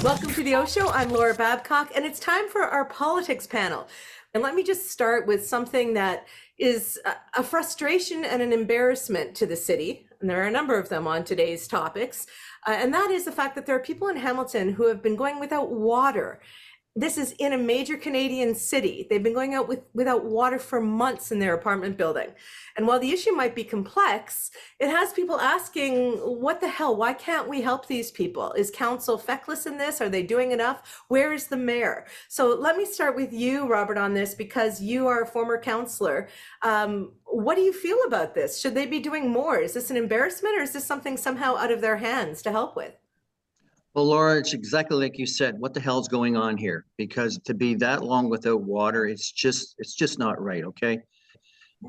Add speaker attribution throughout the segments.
Speaker 1: Welcome to the OShow. I'm Laura Babcock, and it's time for our politics panel. And let me just start with something that is a frustration and an embarrassment to the city. And there are a number of them on today's topics. And that is the fact that there are people in Hamilton who have been going without water. This is in a major Canadian city. They've been going out without water for months in their apartment building. And while the issue might be complex, it has people asking, what the hell? Why can't we help these people? Is council feckless in this? Are they doing enough? Where is the mayor? So let me start with you, Robert, on this, because you are a former councillor. What do you feel about this? Should they be doing more? Is this an embarrassment, or is this something somehow out of their hands to help with?
Speaker 2: Well, Laura, it's exactly like you said. What the hell's going on here? Because to be that long without water, it's just not right. Okay.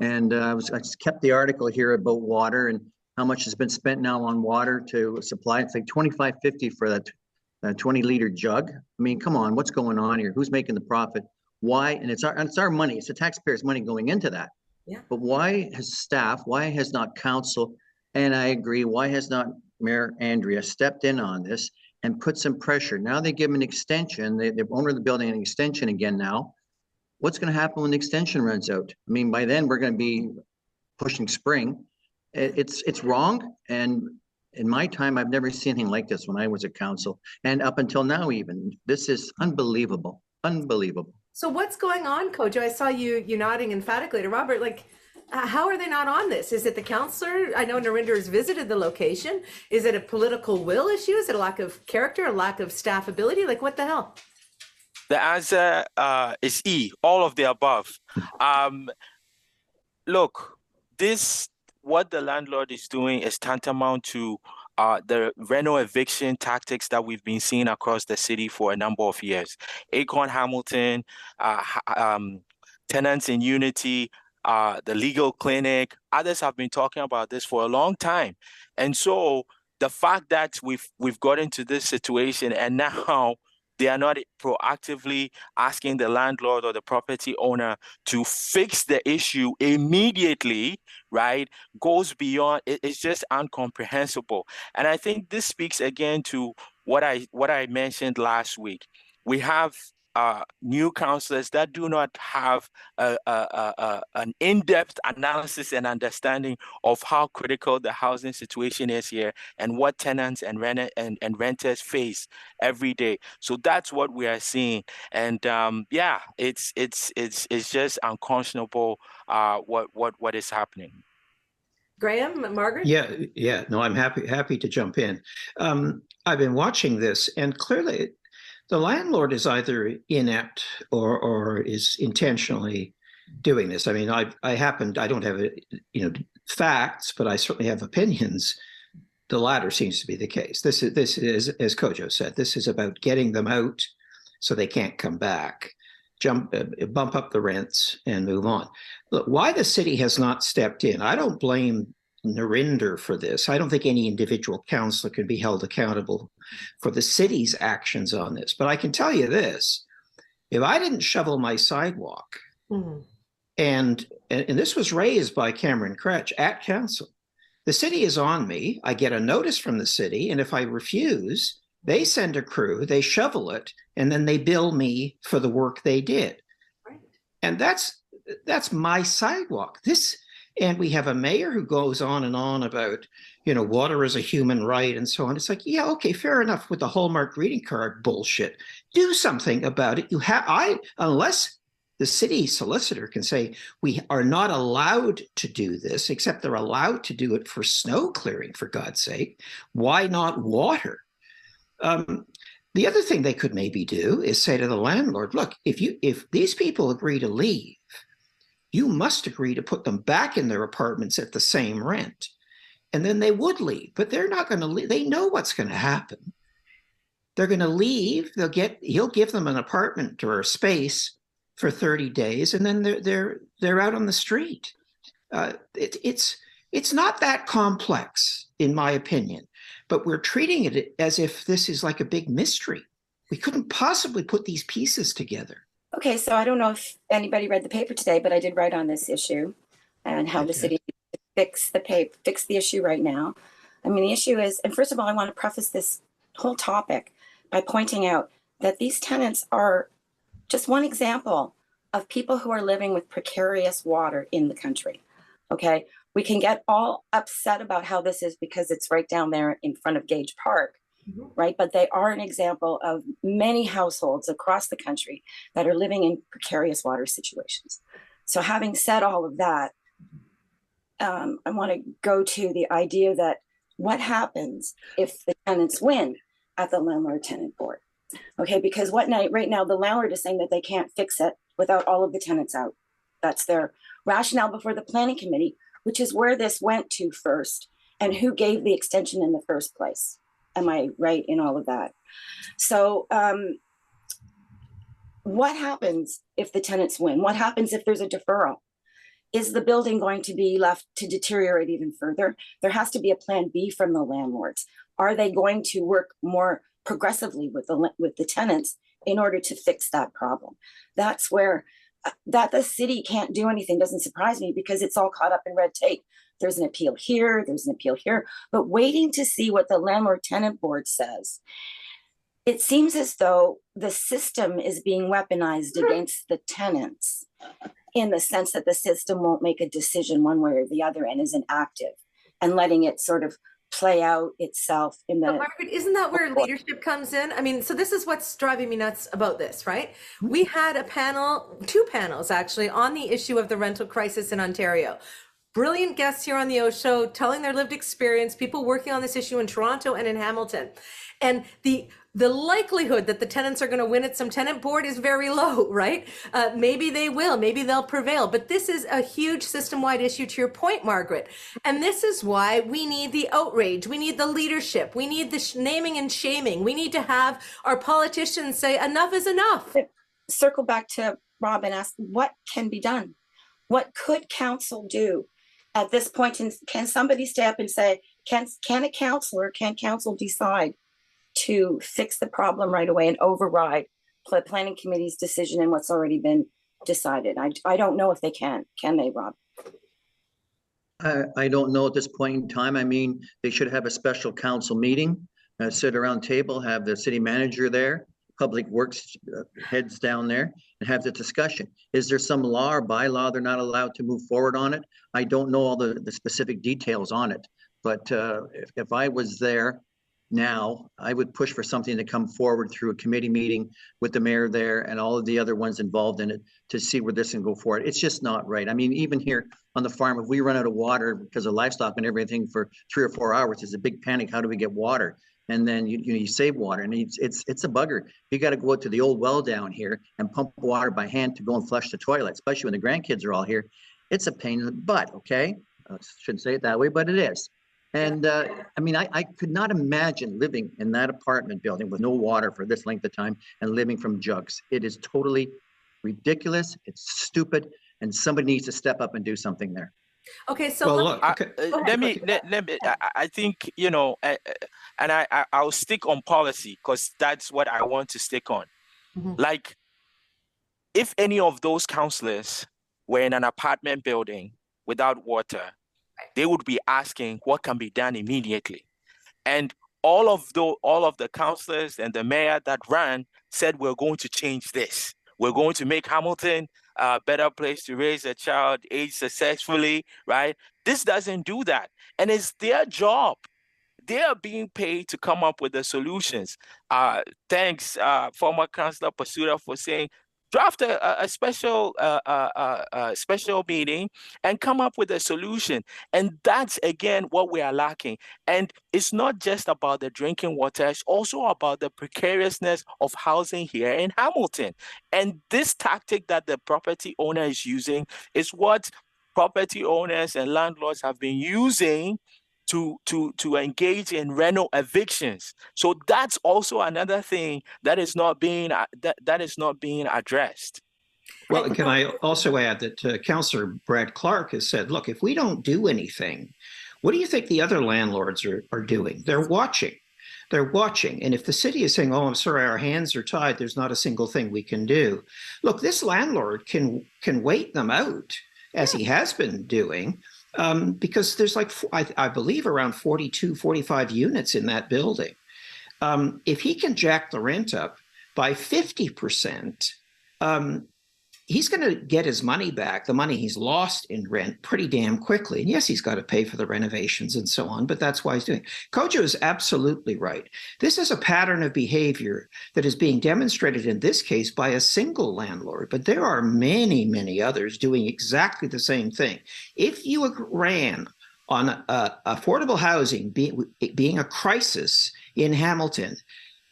Speaker 2: And I just kept the article here about water and how much has been spent now on water to supply. It's like $25.50 for that 20-liter jug. I mean, come on, what's going on here? Who's making the profit? Why? And it's our money. It's the taxpayers' money going into that. Yeah. But why has staff? Why has not council? And I agree. Why has not Mayor Andrea stepped in on this and put some pressure? Now they give them an extension. The owner of the building an extension again now. What's going to happen when the extension runs out? I mean, by then we're going to be pushing spring. It's wrong. And in my time, I've never seen anything like this when I was at council. And up until now, even, this is unbelievable, unbelievable.
Speaker 1: So what's going on, Kojo? I saw you nodding emphatically to Robert. Like, how are they not on this? Is it the councillor? I know Narinder has visited the location. Is it a political will issue? Is it a lack of character, a lack of staff ability? Like, what the hell?
Speaker 3: The answer is E, all of the above. Look, what the landlord is doing is tantamount to the reno eviction tactics that we've been seeing across the city for a number of years. Acorn Hamilton, Tenants in Unity, the Legal Clinic, others have been talking about this for a long time. And so the fact that we've got into this situation and now they are not proactively asking the landlord or the property owner to fix the issue immediately, right, goes beyond, it's just incomprehensible. And I think this speaks again to what I mentioned last week. We have new councillors that do not have an in-depth analysis and understanding of how critical the housing situation is here and what tenants and renters face every day. So that's what we are seeing. And yeah, it's just unconscionable what is happening.
Speaker 1: Graham, Margaret?
Speaker 4: Yeah. No, I'm happy to jump in. I've been watching this, and clearly the landlord is either inept or is intentionally doing this. I mean, I don't have facts, but I certainly have opinions. The latter seems to be the case. This is, as Kojo said, this is about getting them out so they can't come back, bump up the rents and move on. Look, why the city has not stepped in, I don't blame Narinder for this. I don't think any individual councillor can be held accountable for the city's actions on this. But I can tell you this, if I didn't shovel my sidewalk, and this was raised by Cameron Kretsch at council, the city is on me, I get a notice from the city, and if I refuse, they send a crew, they shovel it, and then they bill me for the work they did. Right. And that's my sidewalk. And we have a mayor who goes on and on about, water is a human right and so on. It's like, yeah, okay, fair enough with the Hallmark greeting card bullshit. Do something about it. Unless the city solicitor can say we are not allowed to do this, except they're allowed to do it for snow clearing, for God's sake. Why not water? The other thing they could maybe do is say to the landlord, look, if these people agree to leave, you must agree to put them back in their apartments at the same rent. And then they would leave, but they're not going to leave. They know what's going to happen. They're going to leave. He'll give them an apartment or a space for 30 days, and then they're out on the street. It's not that complex, in my opinion, but we're treating it as if this is like a big mystery. We couldn't possibly put these pieces together.
Speaker 5: Okay, so I don't know if anybody read the paper today, but I did write on this issue and how the city fix the issue right now. I mean, the issue is, and first of all, I want to preface this whole topic by pointing out that these tenants are just one example of people who are living with precarious water in the country. Okay, we can get all upset about how this is because it's right down there in front of Gage Park, right? But they are an example of many households across the country that are living in precarious water situations. So having said all of that, I want to go to the idea that what happens if the tenants win at the landlord-tenant board? Okay, because right now the landlord is saying that they can't fix it without all of the tenants out. That's their rationale before the planning committee, which is where this went to first and who gave the extension in the first place. Am I right in all of that? So what happens if the tenants win? What happens if there's a deferral? Is the building going to be left to deteriorate even further? There has to be a plan B from the landlords. Are they going to work more progressively with the tenants in order to fix that problem? That's where that the city can't do anything doesn't surprise me, because it's all caught up in red tape. There's an appeal here, there's an appeal here, but waiting to see what the landlord-tenant board says. It seems as though the system is being weaponized against the tenants, in the sense that the system won't make a decision one way or the other and isn't active, and letting it sort of play out itself in the—
Speaker 1: But Margaret, isn't that where leadership comes in? I mean, so this is what's driving me nuts about this, right? We had a panel, 2 panels actually, on the issue of the rental crisis in Ontario. Brilliant guests here on the OShow telling their lived experience, people working on this issue in Toronto and in Hamilton. And the likelihood that the tenants are going to win at some tenant board is very low, right? Maybe they will, maybe they'll prevail. But this is a huge system-wide issue, to your point, Margaret. And this is why we need the outrage. We need the leadership. We need the naming and shaming. We need to have our politicians say enough is enough.
Speaker 5: Circle back to Rob and ask what can be done. What could council do at this point? And can somebody step and say, can a councillor, can council decide to fix the problem right away and override the planning committee's decision and what's already been decided? I don't know if they can they, Rob?
Speaker 2: I don't know at this point in time. I mean, they should have a special council meeting, sit around table, have the city manager there, public works heads down there, and have the discussion. Is there some law or bylaw they're not allowed to move forward on it? I don't know all the specific details on it, but if I was there now, I would push for something to come forward through a committee meeting with the mayor there and all of the other ones involved in it to see where this can go forward. It's just not right. I mean, even here on the farm, if we run out of water because of livestock and everything for 3 or 4 hours, it's a big panic. How do we get water? And then you save water, and it's a bugger. You got to go out to the old well down here and pump water by hand to go and flush the toilet, especially when the grandkids are all here. It's a pain in the butt. Okay, I shouldn't say it that way, but it is. And I mean, I could not imagine living in that apartment building with no water for this length of time and living from jugs. It is totally ridiculous. It's stupid, and somebody needs to step up and do something there.
Speaker 1: Okay, so
Speaker 4: Well, look,
Speaker 3: let me. I think, you know, and I'll stick on policy because that's what I want to stick on.
Speaker 1: Mm-hmm.
Speaker 3: Like, if any of those councillors were in an apartment building without water, they would be asking what can be done immediately. And all of the councillors and the mayor that ran said, we're going to change this. We're going to make Hamilton a better place to raise a child, age successfully, right? This doesn't do that. And it's their job. They are being paid to come up with the solutions. Thanks, former Councillor Pasuda, for saying, draft a special meeting and come up with a solution. And that's, again, what we are lacking. And it's not just about the drinking water, it's also about the precariousness of housing here in Hamilton. And this tactic that the property owner is using is what property owners and landlords have been using to engage in rental evictions. So that's also another thing that is not being addressed.
Speaker 4: Well, can I also add that Councillor Brad Clark has said, look, if we don't do anything, what do you think the other landlords are doing? They're watching. They're watching. And if the city is saying, oh, I'm sorry, our hands are tied, there's not a single thing we can do. Look, this landlord can wait them out, as he has been doing, because there's like, I believe, around 42, 45 units in that building. if he can jack the rent up by 50%, he's going to get his money back, the money he's lost in rent, pretty damn quickly. And yes, he's got to pay for the renovations and so on, but that's why he's doing it. Kojo is absolutely right. This is a pattern of behavior that is being demonstrated in this case by a single landlord, but there are many, many others doing exactly the same thing. If you ran on affordable housing being a crisis in Hamilton,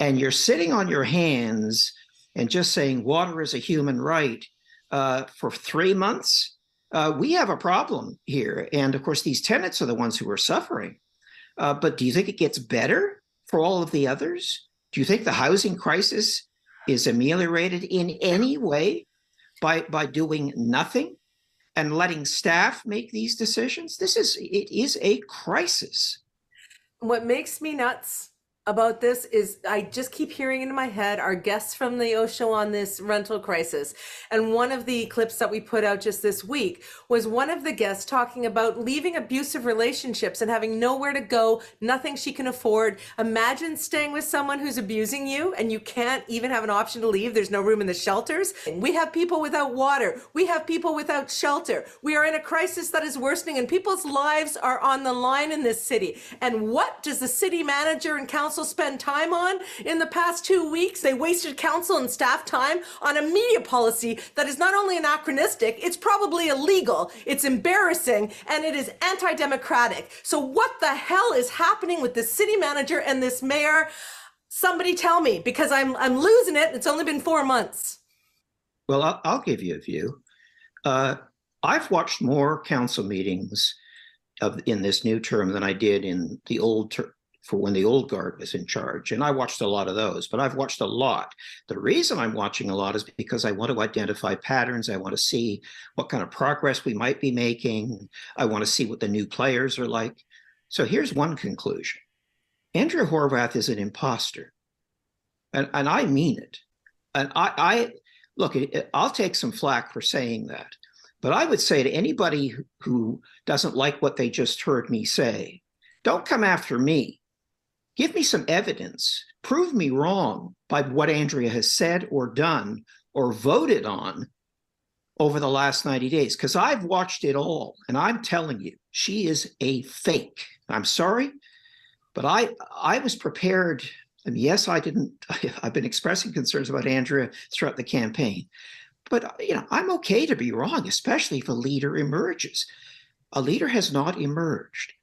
Speaker 4: and you're sitting on your hands and just saying water is a human right, for 3 months, we have a problem here. And of course, these tenants are the ones who are suffering. But do you think it gets better for all of the others? Do you think the housing crisis is ameliorated in any way by doing nothing and letting staff make these decisions? It is a crisis.
Speaker 1: What makes me nuts about this is I just keep hearing in my head our guests from the OShow on this rental crisis. And one of the clips that we put out just this week was one of the guests talking about leaving abusive relationships and having nowhere to go, nothing she can afford. Imagine staying with someone who's abusing you and you can't even have an option to leave. There's no room in the shelters. We have people without water. We have people without shelter. We are in a crisis that is worsening and people's lives are on the line in this city. And what does the city manager and council spend time on in the past 2 weeks? They wasted council and staff time on a media policy that is not only anachronistic, it's probably illegal, it's embarrassing, and it is anti-democratic. So what the hell is happening with this city manager and this mayor? Somebody tell me, because I'm losing it. It's only been 4 months.
Speaker 4: Well, I'll give you a view. I've watched more council meetings in this new term than I did in the old term, for when the old guard was in charge. And I watched a lot of those, but I've watched a lot. The reason I'm watching a lot is because I want to identify patterns. I want to see what kind of progress we might be making. I want to see what the new players are like. So here's one conclusion. Andrea Horwath is an imposter. And I mean it. And look, I'll take some flack for saying that. But I would say to anybody who doesn't like what they just heard me say, don't come after me. Give me some evidence. Prove me wrong by what Andrea has said or done or voted on over the last 90 days, because I've watched it all, and I'm telling you, she is a fake. I'm sorry, but I was prepared. And yes, I've been expressing concerns about Andrea throughout the campaign, but I'm okay to be wrong, especially if a leader emerges. A leader has not emerged.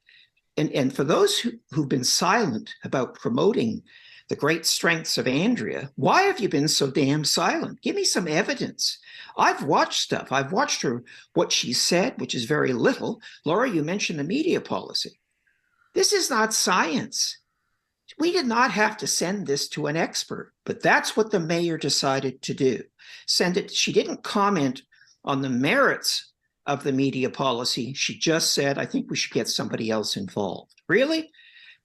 Speaker 4: And for those who've been silent about promoting the great strengths of Andrea, why have you been so damn silent? Give me some evidence. I've watched stuff. I've watched her, what she said, which is very little. Laura, you mentioned the media policy. This is not science. We did not have to send this to an expert, but that's what the mayor decided to do. Send it. She didn't comment on the merits of the media policy. She just said, I think we should get somebody else involved. Really?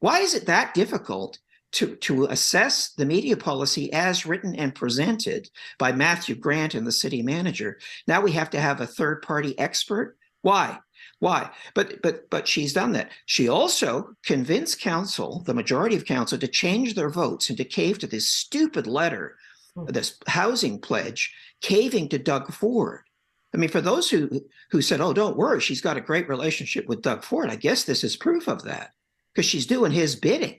Speaker 4: Why is it that difficult to assess the media policy as written and presented by Matthew Grant and the city manager? Now we have to have a third-party expert? Why? But she's done that. She also convinced council, the majority of council, to change their votes and to cave to this stupid letter, this housing pledge, caving to Doug Ford. I mean, for those who said, oh, don't worry, she's got a great relationship with Doug Ford, I guess this is proof of that, because she's doing his bidding.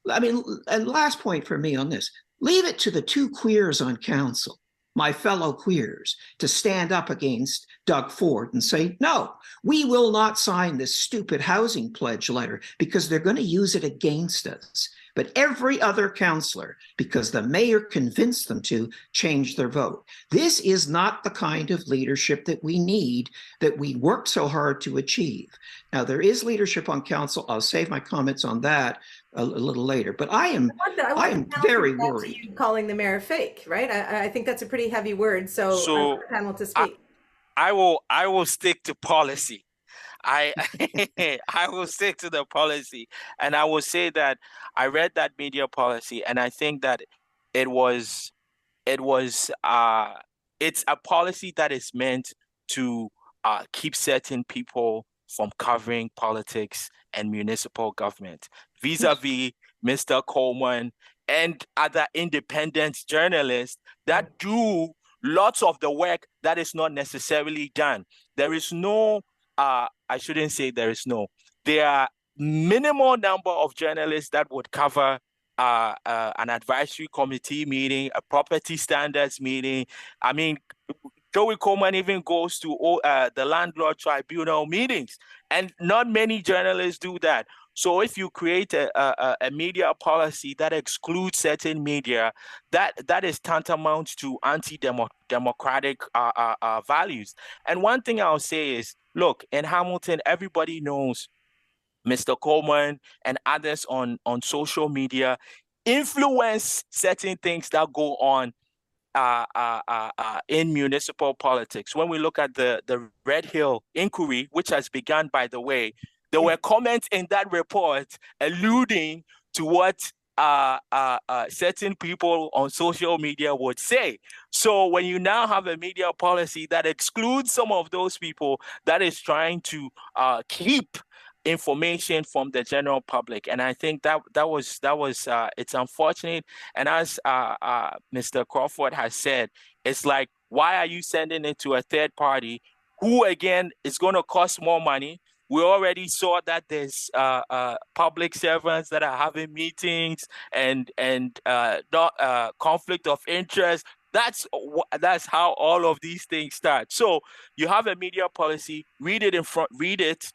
Speaker 4: I mean, and last point for me on this, leave it to the two queers on council, my fellow queers, to stand up against Doug Ford and say, no, we will not sign this stupid housing pledge letter because they're going to use it against us. But every other councillor, because the mayor convinced them to, change their vote. This is not the kind of leadership that we need, that we work so hard to achieve. Now, there is leadership on council. I'll save my comments on that a little later. But I am very worried.
Speaker 1: You calling the mayor fake, right? I think that's a pretty heavy word. So I want the panel to speak.
Speaker 3: I will stick to policy. I will stick to the policy, and I will say that I read that media policy, and I think that it's a policy that is meant to keep certain people from covering politics and municipal government vis-a-vis Mr. Coleman, and other independent journalists that do lots of the work that is not necessarily done. There is no, I shouldn't say there is no, there are minimal number of journalists that would cover an advisory committee meeting, a property standards meeting. I mean, Joey Coleman even goes to the landlord tribunal meetings, and not many journalists do that. So if you create a media policy that excludes certain media, that is tantamount to anti-democratic values. And one thing I'll say is, look, in Hamilton, everybody knows Mr. Coleman and others on social media influence certain things that go on in municipal politics. When we look at the Red Hill inquiry, which has begun, by the way, there were comments in that report alluding to what certain people on social media would say. So when you now have a media policy that excludes some of those people, that is trying to keep information from the general public, and I think that was it's unfortunate. And as Mr. Crawford has said, it's like, why are you sending it to a third party who again is going to cost more money? We already saw that there's public servants that are having meetings and not conflict of interest. That's how all of these things start. So you have a media policy, read it,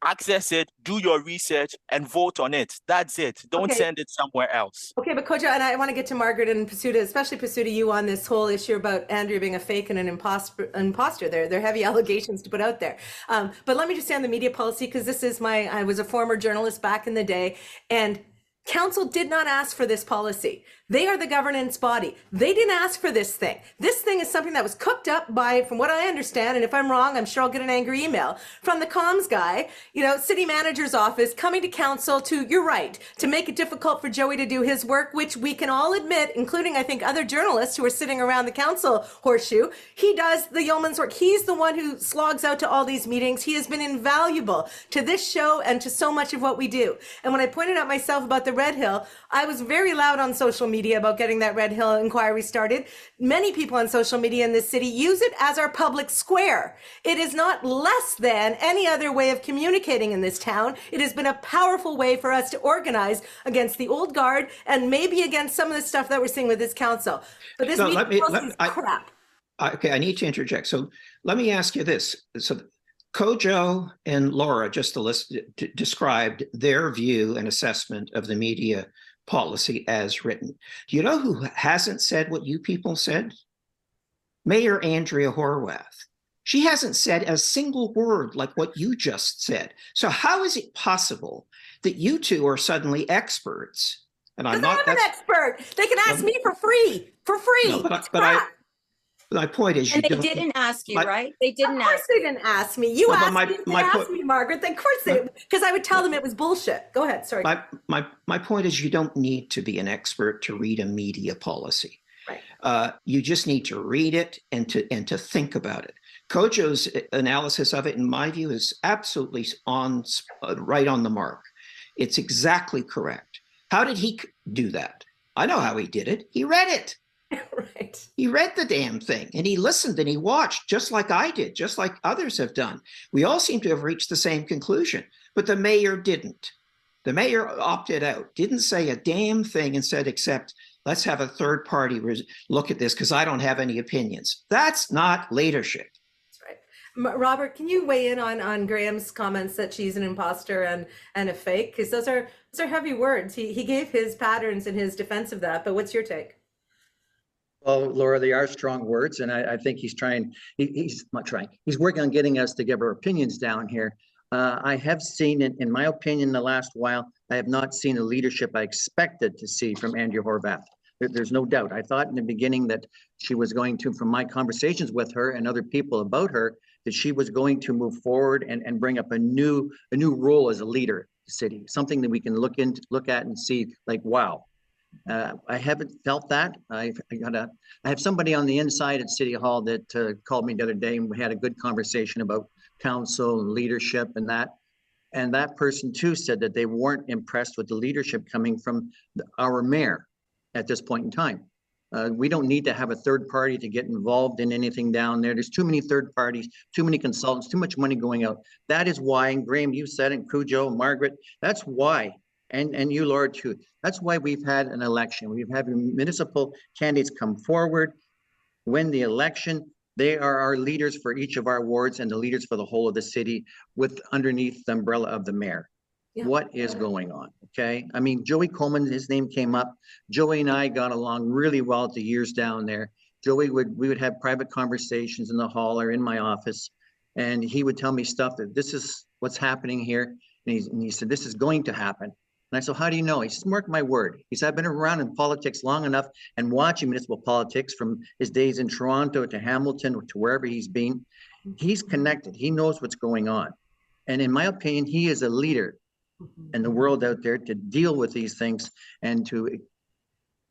Speaker 3: access it, do your research, and vote on it. That's it. Don't send it somewhere else.
Speaker 1: Okay, but Kojo, and I want to get to Margaret and Pasuta, especially Pasuta, you on this whole issue about Andrea being a fake and an imposter. They're heavy allegations to put out there. But let me just say on the media policy, because this is I was a former journalist back in the day, and Council did not ask for this policy. They are the governance body. They didn't ask for this thing. This thing is something that was cooked up by, from what I understand, and if I'm wrong, I'm sure I'll get an angry email from the comms guy, city manager's office, coming to council to, you're right, to make it difficult for Joey to do his work, which we can all admit, including I think other journalists who are sitting around the council horseshoe. He does the yeoman's work. He's the one who slogs out to all these meetings. He has been invaluable to this show and to so much of what we do. And when I pointed out myself about the Red Hill, I was very loud on social media about getting that Red Hill inquiry started. Many people on social media in this city use it as our public square. It is not less than any other way of communicating in this town. It has been a powerful way for us to organize against the old guard and maybe against some of the stuff that we're seeing with this council. But this media policy is crap.
Speaker 4: Okay, I need to interject. So let me ask you this. So Kojo and Laura just described their view and assessment of the media policy as written. Do you know who hasn't said what you people said? Mayor Andrea Horwath. She hasn't said a single word like what you just said. So how is it possible that you two are suddenly experts? And I'm not
Speaker 1: an expert. They can ask me for free.
Speaker 4: No, my point is,
Speaker 5: and they didn't ask you, right? They didn't ask.
Speaker 1: They didn't ask me. You asked me, Margaret. Of course they, because I would tell them it was bullshit. Go ahead. Sorry.
Speaker 4: My point is, you don't need to be an expert to read a media policy.
Speaker 1: Right.
Speaker 4: You just need to read it and to think about it. Kojo's analysis of it, in my view, is absolutely right on the mark. It's exactly correct. How did he do that? I know how he did it. He read it.
Speaker 1: Right.
Speaker 4: He read the damn thing and he listened and he watched, just like I did, just like others have done. We all seem to have reached the same conclusion, but the mayor didn't. The mayor opted out, didn't say a damn thing and said, except let's have a third party look at this because I don't have any opinions. That's not leadership.
Speaker 1: That's right. Robert, can you weigh in on Graham's comments that she's an imposter and a fake? Because those are heavy words. He gave his patterns in his defense of that, but what's your take?
Speaker 2: Well, Laura, they are strong words, and I think he's he's working on getting us to give our opinions down here. I have seen, in my opinion, the last while, I have not seen the leadership I expected to see from Andrea Horwath. There's no doubt. I thought in the beginning that she was going to, from my conversations with her and other people about her, that she was going to move forward and bring up a new role as a leader of the city, something that we can look at and see, like, wow. I haven't felt that. I have somebody on the inside at City Hall that called me the other day, and we had a good conversation about council and leadership and that. And that person too said that they weren't impressed with the leadership coming from our mayor at this point in time. We don't need to have a third party to get involved in anything down there. There's too many third parties, too many consultants, too much money going out. That is why, and Graham, you said it, Cujo, Margaret, that's why, and you, Laura, too. That's why we've had an election. We've had municipal candidates come forward, win the election. They are our leaders for each of our wards and the leaders for the whole of the city with underneath the umbrella of the mayor. Yeah. What is going on? Okay. I mean, Joey Coleman, his name came up. Joey and I got along really well at the years down there. We would have private conversations in the hall or in my office. And he would tell me stuff that this is what's happening here. And he said, this is going to happen. And I said, how do you know? He says, mark my word. He said, I've been around in politics long enough and watching municipal politics from his days in Toronto to Hamilton to wherever he's been. He's connected. He knows what's going on. And in my opinion, he is a leader in the world out there to deal with these things and to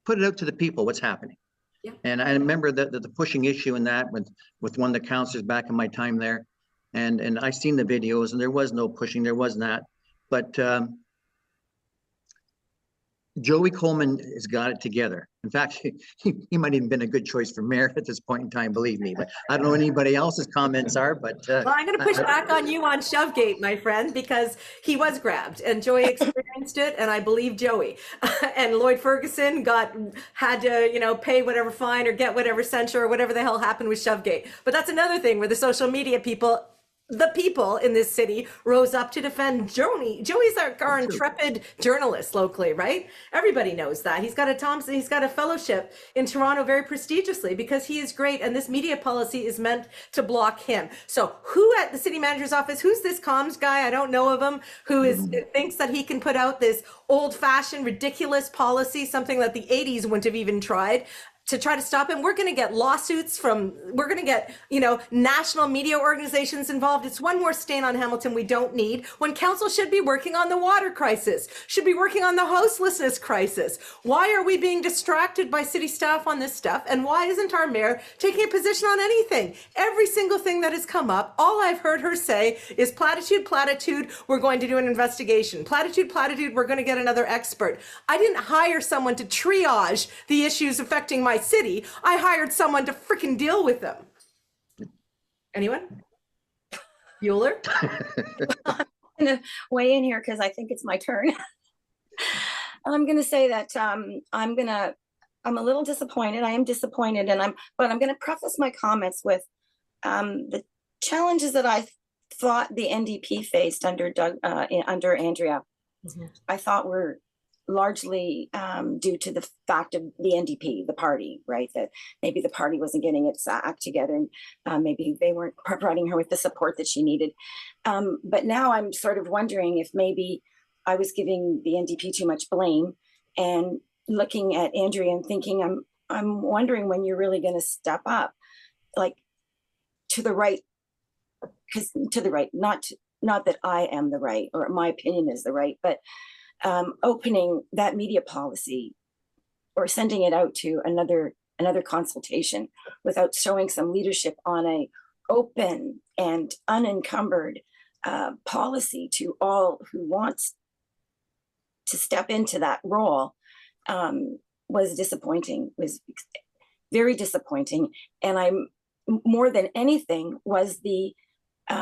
Speaker 2: put it out to the people what's happening. Yeah. And I remember the pushing issue in that with one of the councillors back in my time there. And I seen the videos and there was no pushing, there was not. But Joey Coleman has got it together. In fact, he might even been a good choice for mayor at this point in time, believe me. But I don't know what anybody else's comments are, but...
Speaker 1: well, I'm going to push back on you on Shovegate, my friend, because he was grabbed and Joey experienced it, and I believe Joey. And Lloyd Ferguson had to, pay whatever fine or get whatever censure or whatever the hell happened with Shovegate. But that's another thing where the social media people... the people in this city rose up to defend Joey. Joey's our intrepid journalist locally, right? Everybody knows that. He's got a fellowship in Toronto very prestigiously because he is great, and this media policy is meant to block him. So who at the city manager's office, who's this comms guy? I don't know of him, who thinks that he can put out this old-fashioned, ridiculous policy, something that the 80s wouldn't have even tried, to try to stop him. We're going to get lawsuits we're going to get, national media organizations involved. It's one more stain on Hamilton we don't need, when council should be working on the water crisis, should be working on the houselessness crisis. Why are we being distracted by city staff on this stuff? And why isn't our mayor taking a position on anything? Every single thing that has come up, all I've heard her say is platitude, we're going to do an investigation. Platitude, we're going to get another expert. I didn't hire someone to triage the issues affecting my city. I hired someone to freaking deal with them. Anyone? Bueller?
Speaker 5: I'm going to weigh in here because I think it's my turn. I'm going to say that I'm a little disappointed. I am disappointed, but I'm going to preface my comments with the challenges that I thought the NDP faced under Andrea. Mm-hmm. I thought were largely due to the fact of the NDP, the party, right? That maybe the party wasn't getting its act together, and maybe they weren't providing her with the support that she needed. But now I'm sort of wondering if maybe I was giving the NDP too much blame, and looking at Andrea and thinking, I'm wondering when you're really going to step up, like to the right, because to the right, not that I am the right or my opinion is the right, but opening that media policy or sending it out to another consultation without showing some leadership on a open and unencumbered policy to all who wants to step into that role was disappointing, was very disappointing. And I'm more than anything was the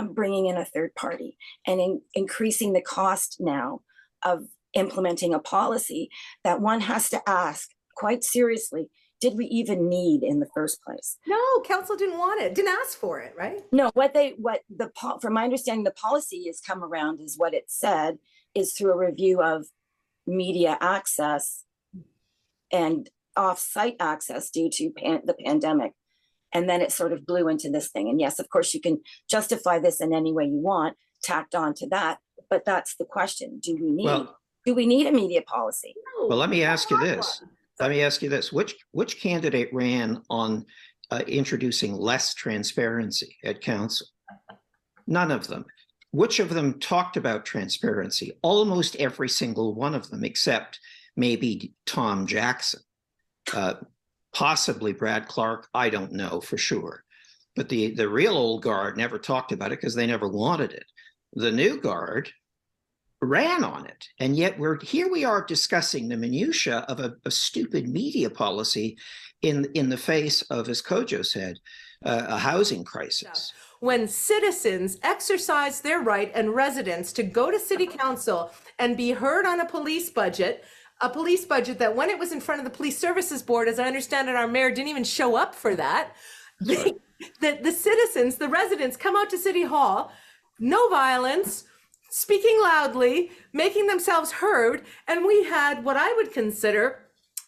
Speaker 5: bringing in a third party and increasing the cost now of implementing a policy that one has to ask quite seriously, did we even need in the first place?
Speaker 1: No, council didn't want it, didn't ask for it, right?
Speaker 5: No, from my understanding, the policy has come around is what it said is through a review of media access and off-site access due to the pandemic. And then it sort of blew into this thing. And yes, of course, you can justify this in any way you want, tacked on to that. But that's the question. Do we need a media policy?
Speaker 4: No, well, let me ask you this. Which candidate ran on introducing less transparency at council? None of them. Which of them talked about transparency? Almost every single one of them, except maybe Tom Jackson. Possibly Brad Clark, I don't know for sure. But the real old guard never talked about it because they never wanted it. The new guard ran on it. And yet we are discussing the minutia of a stupid media policy in the face of, as Kojo said, a housing crisis.
Speaker 1: When citizens exercise their right and residents to go to city council and be heard on a police budget that when it was in front of the police services board, as I understand it, our mayor didn't even show up for that. The citizens, the residents come out to City Hall, no violence, speaking loudly, making themselves heard. And we had what I would consider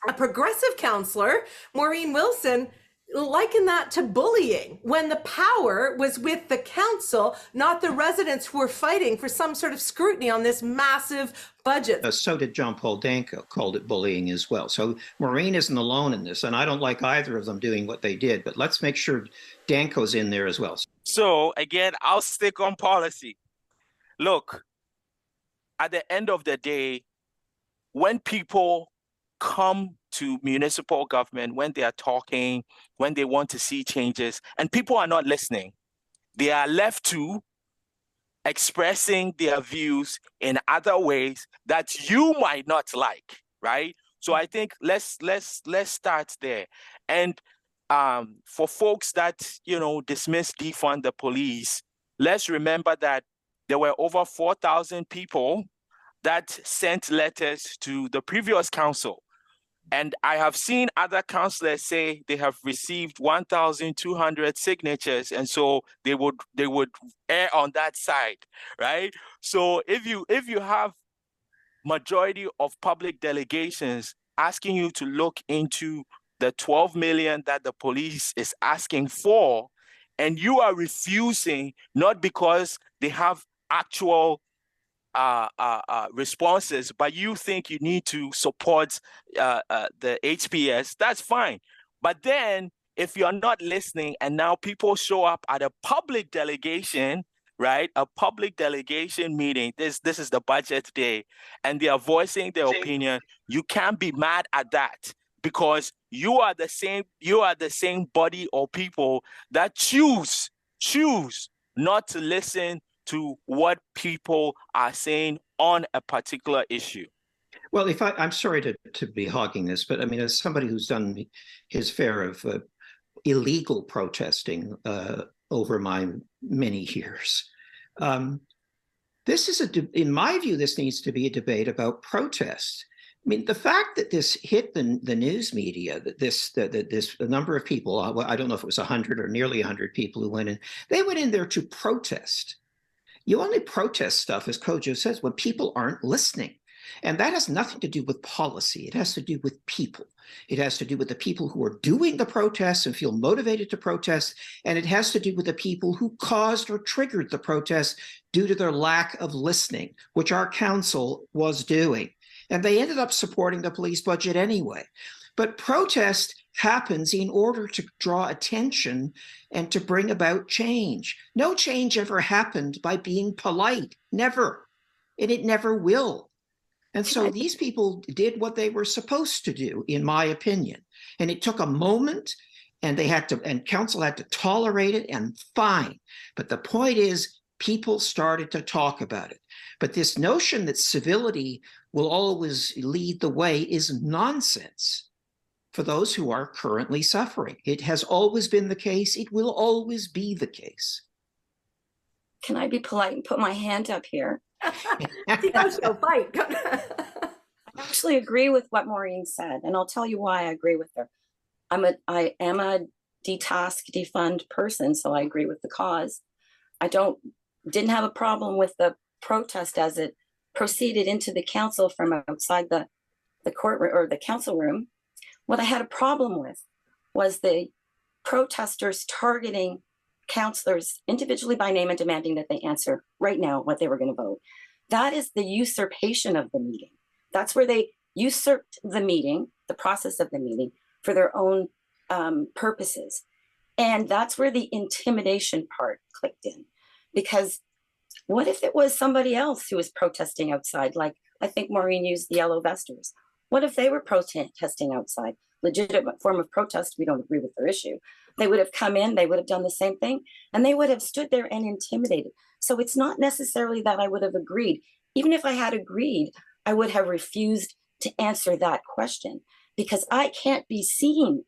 Speaker 1: a progressive councillor, Maureen Wilson, liken that to bullying when the power was with the council, not the residents who were fighting for some sort of scrutiny on this massive budget.
Speaker 4: So did John Paul Danko, called it bullying as well. So Maureen isn't alone in this, and I don't like either of them doing what they did, but let's make sure Danko's in there as well.
Speaker 3: So again, I'll stick on policy. Look, at the end of the day, when people come to municipal government, when they are talking, when they want to see changes, and people are not listening, they are left to expressing their views in other ways that you might not like, right? So I think let's start there. And for folks that dismiss, defund the police, let's remember that there were over 4,000 people that sent letters to the previous council. And I have seen other councillors say they have received 1,200 signatures, and so they would err on that side, right? So if you have majority of public delegations asking you to look into the 12 million that the police is asking for, and you are refusing, not because they have actual responses, but you think you need to support the HPS, that's fine. But then if you're not listening and now people show up at a public delegation, right? A public delegation meeting, this is the budget day, and they are voicing their opinion, you can't be mad at that, because you are the same body or people that choose not to listen to what people are saying on a particular issue.
Speaker 4: Well, I'm sorry to be hogging this, but I mean, as somebody who's done his fair of illegal protesting over my many years, this is in my view, this needs to be a debate about protest. I mean, the fact that this hit the news media, that this number of people, I don't know if it was 100 or nearly 100 people who went in, they went in there to protest. You only protest stuff, as Kojo says, when people aren't listening. And that has nothing to do with policy. It has to do with people. It has to do with the people who are doing the protests and feel motivated to protest. And it has to do with the people who caused or triggered the protests due to their lack of listening, which our council was doing. And they ended up supporting the police budget anyway. But protest happens in order to draw attention and to bring about change. No change ever happened by being polite, never, and it never will. And so these people did what they were supposed to do, in my opinion. And it took a moment, and council had to tolerate it, and fine. But the point is, people started to talk about it. But this notion that civility will always lead the way is nonsense for those who are currently suffering. It has always been the case. It will always be the case.
Speaker 5: Can I be polite and put my hand up here?
Speaker 1: The OShow fight.
Speaker 5: I actually agree with what Maureen said, and I'll tell you why I agree with her. I am a detask, defund person, so I agree with the cause. I didn't have a problem with the protest as it proceeded into the council from outside the courtroom or the council room. What I had a problem with was the protesters targeting councillors individually by name and demanding that they answer right now what they were going to vote. That is the usurpation of the meeting. That's where they usurped the meeting, the process of the meeting, for their own purposes. And that's where the intimidation part clicked in. Because what if it was somebody else who was protesting outside? Like, I think Maureen used the yellow vesters. What if they were protesting outside? Legitimate form of protest, we don't agree with their issue. They would have come in, they would have done the same thing, and they would have stood there and intimidated. So it's not necessarily that I would have agreed. Even if I had agreed, I would have refused to answer that question because I can't be seen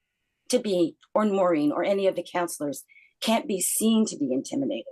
Speaker 5: to be, or Maureen or any of the councillors can't be seen to be intimidated.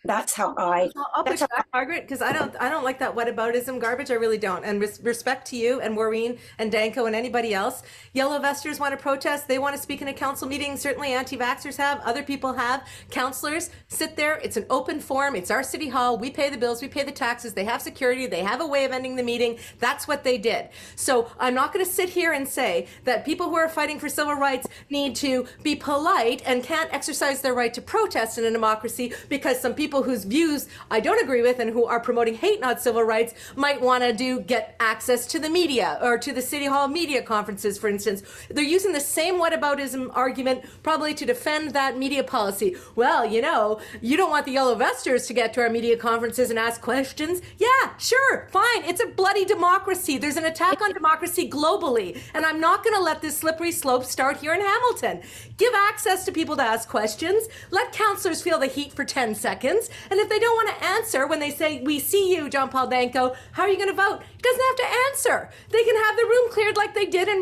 Speaker 5: That's how
Speaker 1: I'll push back, Margaret, because I don't like that whataboutism garbage. I really don't. And respect to you and Maureen and Danko and anybody else. Yellow vesters want to protest. They want to speak in a council meeting. Certainly anti-vaxxers have. Other people have. Councillors sit there. It's an open forum. It's our city hall. We pay the bills. We pay the taxes. They have security. They have a way of ending the meeting. That's what they did. So I'm not going to sit here and say that people who are fighting for civil rights need to be polite and can't exercise their right to protest in a democracy because some people whose views I don't agree with and who are promoting hate, not civil rights, might want to get access to the media or to the city hall media conferences, for instance. They're using the same whataboutism argument probably to defend that media policy. Well, you know, you don't want the yellow vesters to get to our media conferences and ask questions. Yeah, sure, fine. It's a bloody democracy. There's an attack on democracy globally, and I'm not going to let this slippery slope start here in Hamilton. Give access to people to ask questions. Let councillors feel the heat for 10 seconds. And if they don't want to answer when they say, we see you, John Paul Danko, how are you going to vote? He doesn't have to answer. They can have the room cleared like they did and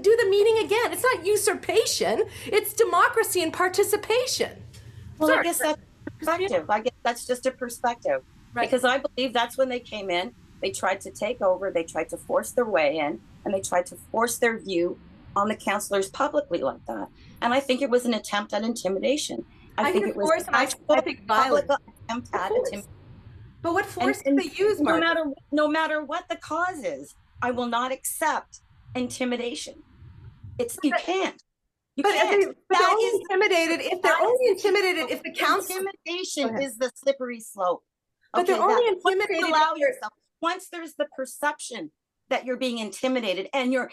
Speaker 1: do the meeting again. It's not usurpation. It's democracy and participation.
Speaker 5: Well,
Speaker 1: Sorry.
Speaker 5: I guess that's perspective. I guess that's just a perspective. Right. Because I believe that's when they came in. They tried to take over. They tried to force their way in. And they tried to force their view on the councillors publicly like that. And I think it was an attempt at intimidation. I think it was
Speaker 1: violent
Speaker 5: attempt at intimidation.
Speaker 1: But what force did they use, Margaret?
Speaker 5: No matter what the cause is, I will not accept intimidation. You can't. You can't.
Speaker 1: They're only intimidated if the council.
Speaker 5: Intimidation is the slippery slope.
Speaker 1: But they're only intimidated.
Speaker 5: Allow yourself. Once there's the perception that you're being intimidated, and you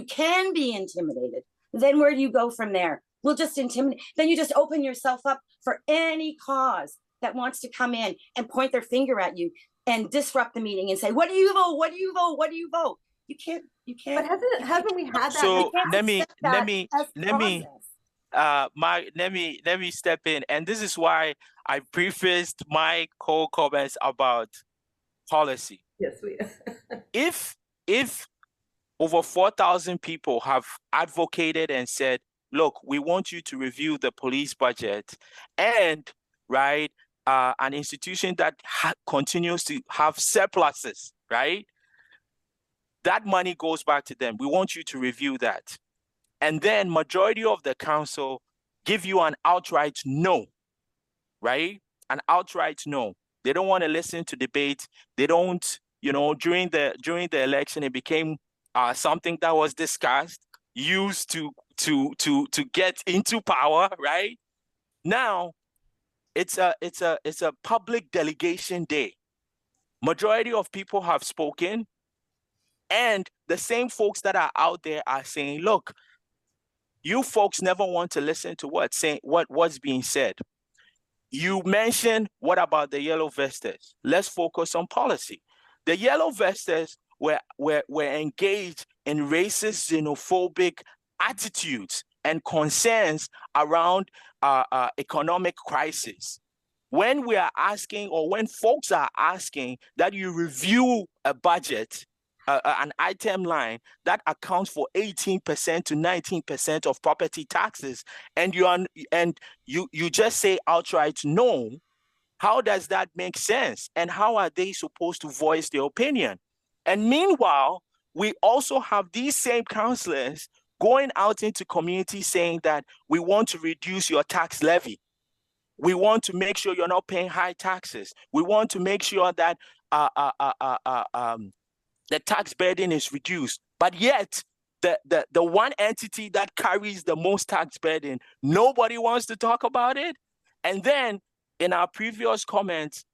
Speaker 5: can be intimidated, then where do you go from there? We'll just intimidate. Then you just open yourself up for any cause that wants to come in and point their finger at you and disrupt the meeting and say, what do you vote? What do you vote? What do you vote? You can't.
Speaker 1: But haven't we had that?
Speaker 3: So let me step in. And this is why I prefaced my comments about policy.
Speaker 1: Yes, we
Speaker 3: If over 4,000 people have advocated and said, look, we want you to review the police budget, and an institution that continues to have surpluses, right? That money goes back to them. We want you to review that. And then majority of the council give you an outright no, right? An outright no. They don't want to listen to debate. They don't, during the election, it became something that was discussed, used to get into power, right? Now, it's a public delegation day. Majority of people have spoken, and the same folks that are out there are saying, look, you folks never want to listen to what's being said. You mentioned, what about the yellow vesters? Let's focus on policy. The yellow vesters were engaged in racist, xenophobic attitudes and concerns around economic crisis. When we are asking, or when folks are asking that you review a budget, an item line that accounts for 18% to 19% of property taxes, and you just say outright no, how does that make sense? And how are they supposed to voice their opinion? And meanwhile, we also have these same councillors going out into communities saying that we want to reduce your tax levy. We want to make sure you're not paying high taxes. We want to make sure that the tax burden is reduced. But yet, the one entity that carries the most tax burden, nobody wants to talk about it. And then in our previous comments,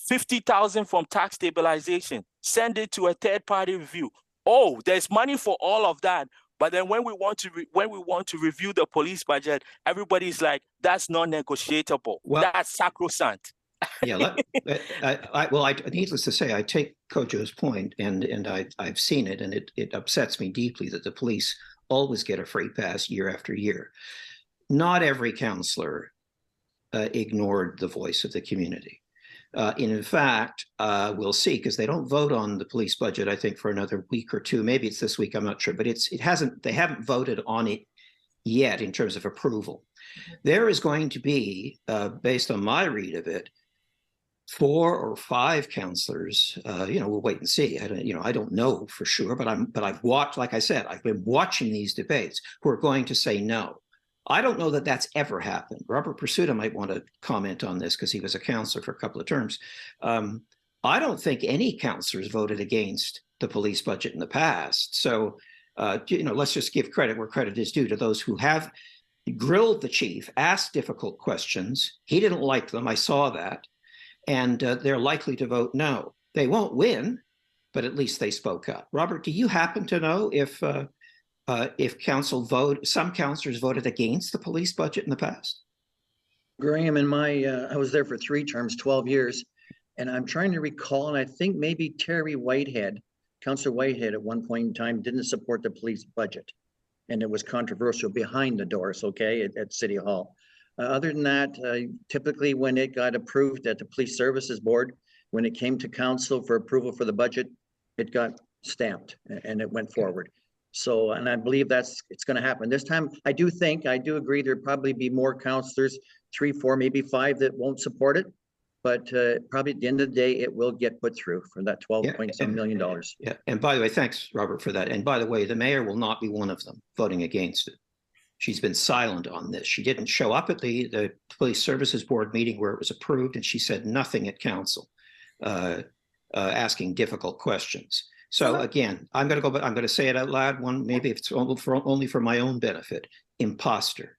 Speaker 3: 50,000 from tax stabilization, send it to a third-party review. Oh, there's money for all of that. But then when we want to review the police budget, everybody's like, that's non-negotiable. Well, that's sacrosanct.
Speaker 4: Yeah, needless to say, I take Kojo's point, and I've seen it, and it upsets me deeply that the police always get a free pass year after year. Not every councillor ignored the voice of the community. In fact, we'll see, because they don't vote on the police budget, I think, for another week or two. Maybe it's this week, I'm not sure, but they haven't voted on it yet in terms of approval. There is going to be, based on my read of it, 4 or 5 councillors. We'll wait and see. I don't know for sure, but I've watched, like I said, I've been watching these debates, who are going to say no. I don't know that that's ever happened. Robert Pursuta might want to comment on this, because he was a councillor for a couple of terms. I don't think any councillors voted against the police budget in the past. So, let's just give credit where credit is due to those who have grilled the chief, asked difficult questions. He didn't like them. I saw that. And they're likely to vote no. They won't win, but at least they spoke up. Robert, do you happen to know if some councillors voted against the police budget in the past?
Speaker 2: Graham, I was there for 3 terms, 12 years, and I'm trying to recall, and I think maybe Terry Whitehead, Councillor Whitehead, at one point in time didn't support the police budget, and it was controversial behind the doors, okay, at City Hall. Other than that, typically when it got approved at the Police Services Board, when it came to council for approval for the budget, it got stamped and it went forward. So, and I believe it's going to happen this time. I do agree there'd probably be more councillors, 3, 4, maybe 5 that won't support it, but probably at the end of the day, it will get put through for that $12.7 million.
Speaker 4: Yeah, and by the way, thanks, Robert, for that. And by the way, the mayor will not be one of them voting against it. She's been silent on this. She didn't show up at the Police Services Board meeting where it was approved, and she said nothing at council, asking difficult questions. So again, I'm going to go, but I'm going to say it out loud. One, maybe if it's only for my own benefit. Imposter.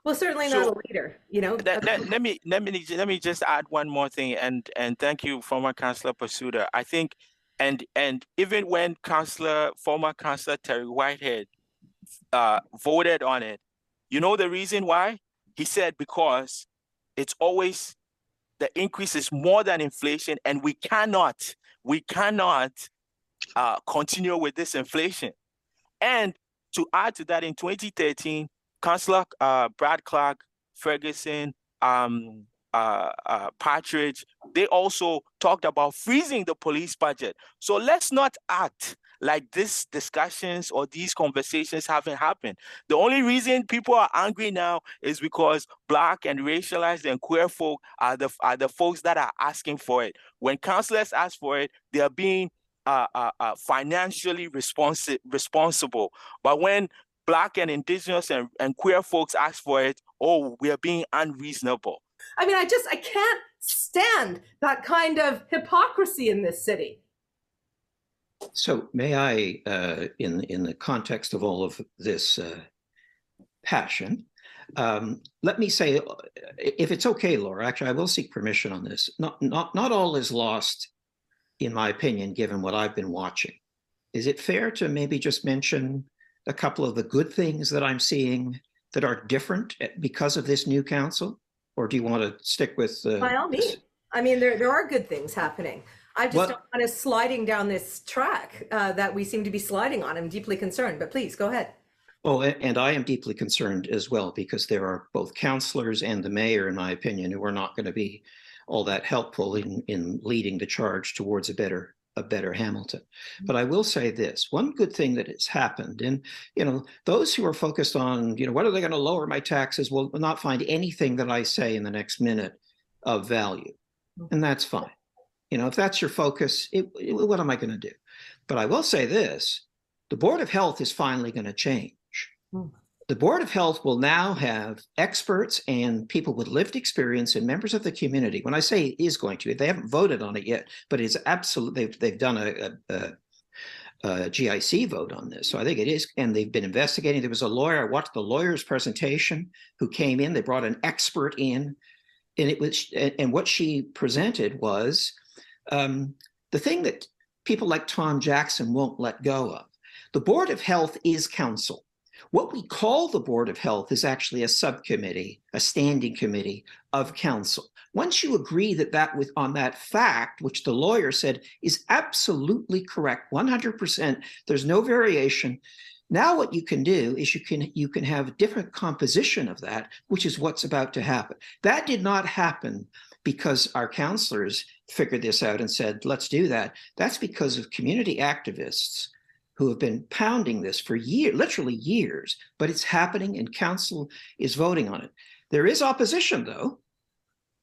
Speaker 1: Well, certainly not a leader.
Speaker 3: Let me just add one more thing, and thank you, former Councillor Pursuta. I think, and even when former Councillor Terry Whitehead voted on it, you know the reason why? He said because it's always, the increase is more than inflation, and we cannot continue with this inflation. And to add to that, in 2013, Councillor Brad Clark, Ferguson, Partridge, they also talked about freezing the police budget. So let's not act like these discussions or these conversations haven't happened. The only reason people are angry now is because Black and racialized and queer folk are the folks that are asking for it. When councillors ask for it, they are being financially responsible. But when Black and Indigenous and queer folks ask for it, we are being unreasonable.
Speaker 1: I mean, I can't stand that kind of hypocrisy in this city.
Speaker 4: So may I, in the context of all of this passion, let me say, if it's okay, Laura, actually, I will seek permission on this. Not all is lost, in my opinion, given what I've been watching. Is it fair to maybe just mention a couple of the good things that I'm seeing that are different because of this new council? Or do you want to stick with...
Speaker 1: By all means. I mean, there are good things happening. I just don't want us sliding down this track that we seem to be sliding on. I'm deeply concerned, but please go ahead.
Speaker 4: Oh, and I am deeply concerned as well, because there are both councillors and the mayor, in my opinion, who are not going to be all that helpful in leading the charge towards a better Hamilton. But I will say this, one good thing that has happened, and those who are focused on, what are they going to lower my taxes, will not find anything that I say in the next minute of value. And that's fine. If that's your focus, what am I going to do? But I will say this, the Board of Health is finally going to change. The Board of Health will now have experts and people with lived experience and members of the community. When I say it is going to, they haven't voted on it yet, but it's absolutely, they've done a GIC vote on this. So I think it is, and they've been investigating. There was a lawyer, I watched the lawyer's presentation who came in, they brought an expert in, and it was, and what she presented was the thing that people like Tom Jackson won't let go of. The Board of Health is council. What we call the Board of Health is actually a subcommittee, a standing committee of council. Once you agree on that fact, which the lawyer said is absolutely correct, 100%, there's no variation. Now what you can do is you can have a different composition of that, which is what's about to happen. That did not happen because our councillors figured this out and said, let's do that. That's because of community activists who have been pounding this for years, literally years, but it's happening and council is voting on it. There is opposition though,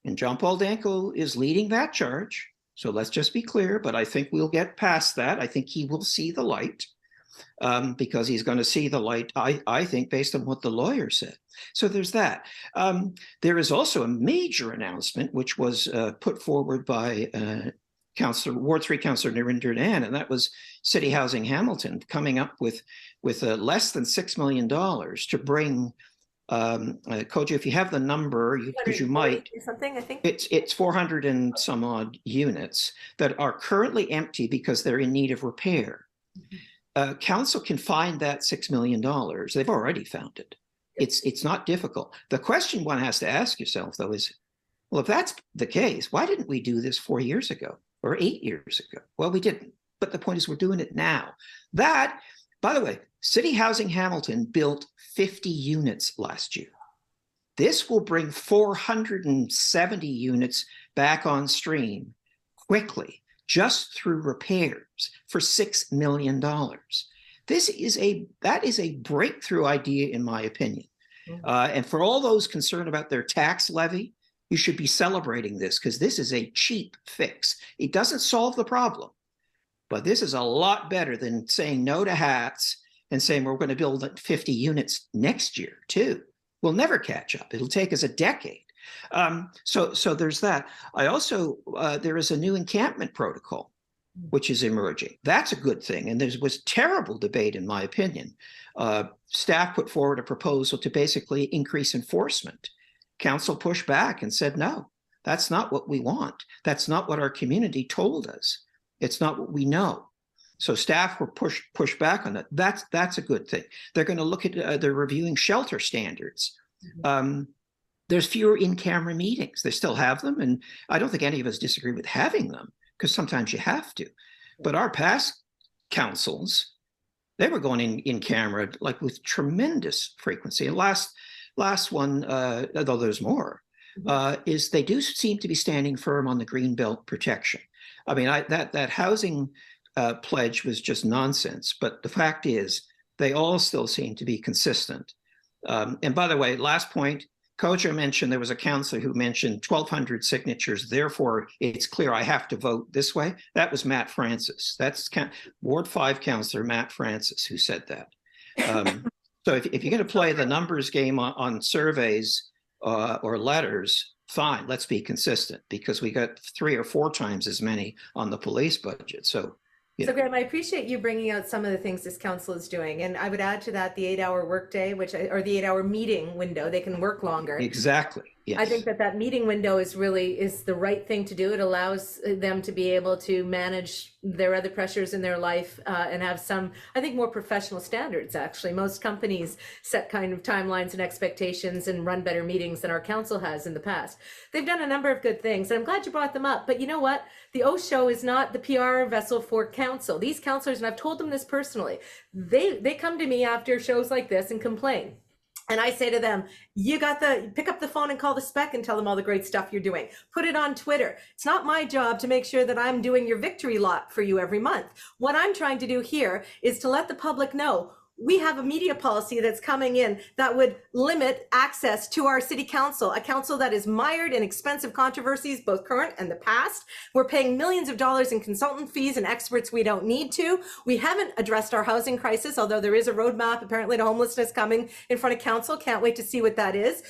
Speaker 4: and John Paul Danko is leading that charge. So let's just be clear, but I think we'll get past that. I think he will see the light because he's going to see the light, I think, based on what the lawyer said. So there's that. There is also a major announcement, which was put forward by Ward 3 Councillor Narinder Nan, and that was City Housing Hamilton coming up with less than $6 million to bring, Koji, if you have the number, because you might,
Speaker 1: something, I think
Speaker 4: it's 400 and some odd units that are currently empty because they're in need of repair. Council can find that $6 million. They've already found it. It's not difficult. The question one has to ask yourself, though, is, well, if that's the case, why didn't we do this 4 years ago or 8 years ago? Well, we didn't. But the point is we're doing it now. That, by the way, City Housing Hamilton built 50 units last year. This will bring 470 units back on stream quickly, just through repairs for $6 million. That is a breakthrough idea, in my opinion. And for all those concerned about their tax levy, you should be celebrating this because this is a cheap fix. It doesn't solve the problem, but this is a lot better than saying no to hats and saying we're going to build 50 units next year too. We'll never catch up. It'll take us a decade. So there's that. I also, there is a new encampment protocol, which is emerging. That's a good thing. And there was terrible debate, in my opinion. Staff put forward a proposal to basically increase enforcement. Council pushed back and said, no, that's not what we want. That's not what our community told us. It's not what we know. So staff were pushed back on that. That's a good thing. They're going to look at, they're reviewing shelter standards. There's fewer in-camera meetings. They still have them. And I don't think any of us disagree with having them because sometimes you have to. But our past councils, they were going in camera like with tremendous frequency. And last one, although there's more, is they do seem to be standing firm on the Greenbelt protection. I mean, that housing pledge was just nonsense. But the fact is, they all still seem to be consistent. And by the way, last point, Koja mentioned there was a councillor who mentioned 1,200 signatures. Therefore, it's clear I have to vote this way. That was Matt Francis. That's Ward 5 councillor Matt Francis who said that. So if you're going to play the numbers game on surveys or letters, fine, let's be consistent because we got 3 or 4 times as many on the police budget. So
Speaker 1: So Graham, I appreciate you bringing out some of the things this council is doing. And I would add to that the 8-hour workday, or the 8-hour meeting window. They can work longer.
Speaker 4: Exactly. Yes.
Speaker 1: I think that meeting window is the right thing to do. It allows them to be able to manage their other pressures in their life and have some, I think, more professional standards, actually. Most companies set kind of timelines and expectations and run better meetings than our council has in the past. They've done a number of good things, and I'm glad you brought them up. But you know what? The OShow is not the PR vessel for council. These councillors, and I've told them this personally, they come to me after shows like this and complain. And I say to them, pick up the phone and call the spec and tell them all the great stuff you're doing. Put it on Twitter. It's not my job to make sure that I'm doing your victory lap for you every month. What I'm trying to do here is to let the public know we have a media policy that's coming in that would limit access to our city council, a council that is mired in expensive controversies, both current and the past. We're paying millions of dollars in consultant fees and experts we don't need to. We haven't addressed our housing crisis, although there is a roadmap apparently to homelessness coming in front of council. Can't wait to see what that is.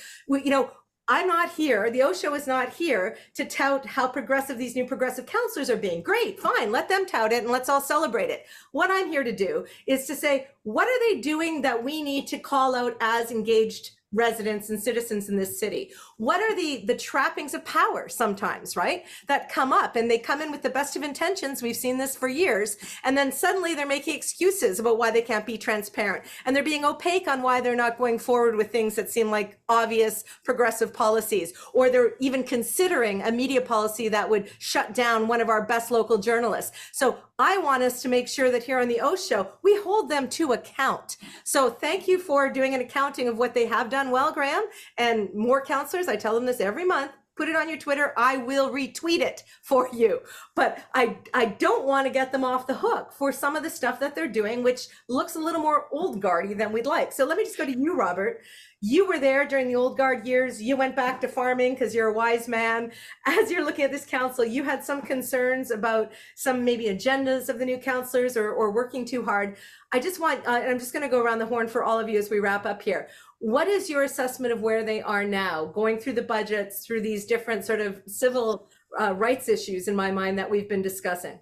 Speaker 1: I'm not here, the OShow is not here to tout how progressive these new progressive councillors are being. Great, fine, let them tout it and let's all celebrate it. What I'm here to do is to say, what are they doing that we need to call out as engaged residents and citizens in this city? What are the trappings of power sometimes, right, that come up, and they come in with the best of intentions. We've seen this for years, and then suddenly they're making excuses about why they can't be transparent, and they're being opaque on why they're not going forward with things that seem like obvious progressive policies, or they're even considering a media policy that would shut down one of our best local journalists. So I want us to make sure that here on the OShow, we hold them to account. So thank you for doing an accounting of what they have done well, Graham, and more councillors. I tell them this every month. put it on your Twitter. I will retweet it for you. But I don't want to get them off the hook for some of the stuff that they're doing, which looks a little more old guardy than we'd like. So let me just go to you, Robert. You were there during the old guard years. You went back to farming because you're a wise man. As you're looking at this council, you had some concerns about some maybe agendas of the new councillors or working too hard. I just want, I'm just going to go around the horn for all of you as we wrap up here. What is your assessment of where they are now, going through the budgets, through these different sort of civil rights issues in my mind that we've been discussing?